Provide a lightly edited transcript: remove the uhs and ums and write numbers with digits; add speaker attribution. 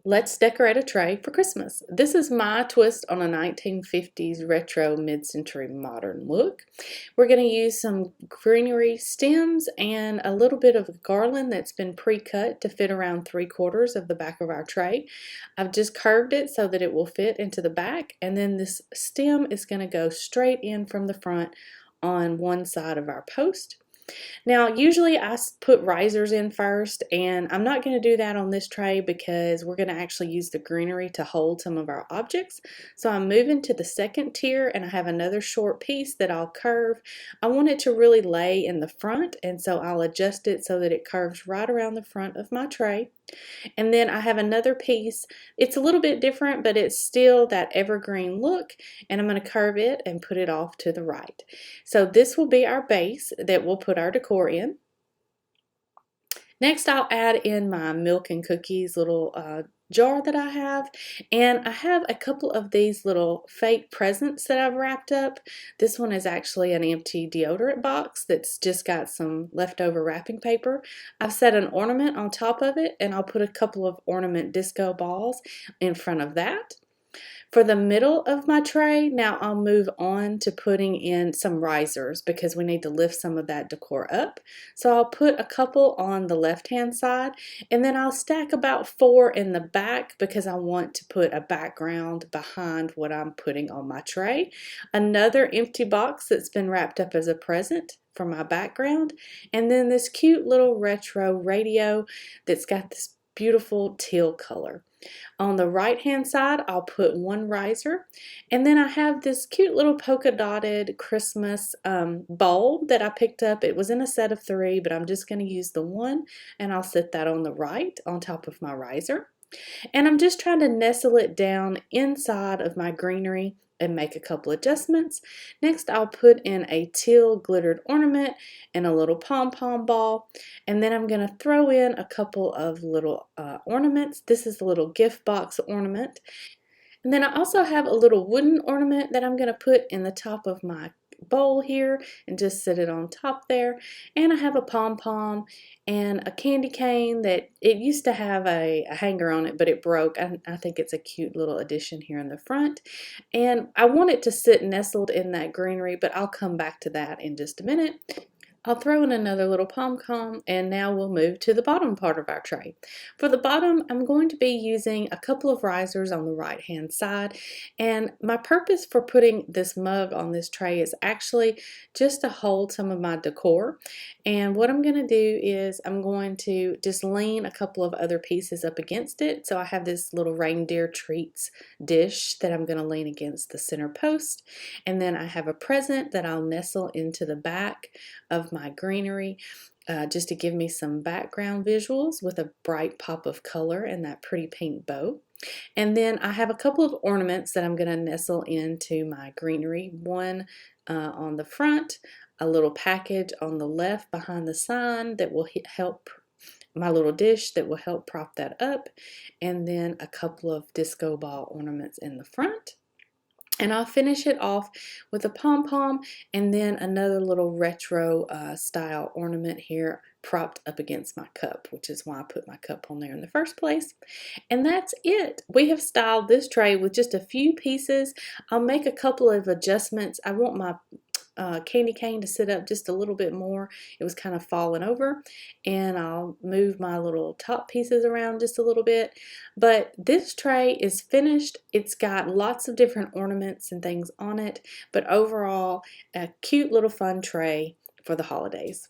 Speaker 1: Let's decorate a tray for Christmas. This is my twist on a 1950s retro mid-century modern look. We're going to use some greenery stems and a little bit of garland that's been pre-cut to fit around 3/4 of the back of our tray. I've just curved it so that it will fit into the back, and then this stem is going to go straight in from the front on one side of our post. Now, usually I put risers in first, and I'm not going to do that on this tray because we're going to actually use the greenery to hold some of our objects. So I'm moving to the second tier, and I have another short piece that I'll curve. I want it to really lay in the front, and so I'll adjust it so that it curves right around the front of my tray. And then I have another piece. It's a little bit different, but it's still that evergreen look, and I'm going to curve it and put it off to the right. So this will be our base that we'll put our decor in. Next, I'll add in my milk and cookies little jar that I have, and I have a couple of these little fake presents that I've wrapped up. This one is actually an empty deodorant box that's just got some leftover wrapping paper. I've set an ornament on top of it, and I'll put a couple of ornament disco balls in front of that. For the middle of my tray, now I'll move on to putting in some risers because we need to lift some of that decor up. So I'll put a couple on the left-hand side, and then I'll stack about 4 in the back because I want to put a background behind what I'm putting on my tray. Another empty box that's been wrapped up as a present for my background, and then this cute little retro radio that's got this beautiful teal color. On the right hand side, I'll put one riser, and then I have this cute little polka dotted Christmas bowl that I picked up. It was in a set of 3, but I'm just going to use the one, and I'll set that on the right on top of my riser. And I'm just trying to nestle it down inside of my greenery and make a couple adjustments. Next, I'll put in a teal glittered ornament and a little pom-pom ball, and then I'm going to throw in a couple of little ornaments. This is a little gift box ornament, and then I also have a little wooden ornament that I'm going to put in the top of my bowl here and just set it on top there. And I have a pom-pom and a candy cane that it used to have a hanger on it, but it broke. I think it's a cute little addition here in the front, and I want it to sit nestled in that greenery, but I'll come back to that in just a minute. I'll throw in another little pom-pom, and now we'll move to the bottom part of our tray. For the bottom, I'm going to be using a couple of risers on the right hand side, and my purpose for putting this mug on this tray is actually just to hold some of my decor. And what I'm going to do is I'm going to just lean a couple of other pieces up against it. So I have this little reindeer treats dish that I'm going to lean against the center post, and then I have a present that I'll nestle into the back of my greenery just to give me some background visuals with a bright pop of color and that pretty pink bow. And then I have a couple of ornaments that I'm going to nestle into my greenery. One on the front, a little package on the left behind the sign that will help my little dish that will help prop that up, and then a couple of disco ball ornaments in the front. And I'll finish it off with a pom-pom and then another little retro style ornament here propped up against my cup, which is why I put my cup on there in the first place. And that's it. We have styled this tray with just a few pieces. I'll make a couple of adjustments. I want my candy cane to sit up just a little bit more. It was kind of falling over, and I'll move my little top pieces around just a little bit. But this tray is finished. It's got lots of different ornaments and things on it, but overall a cute little fun tray for the holidays.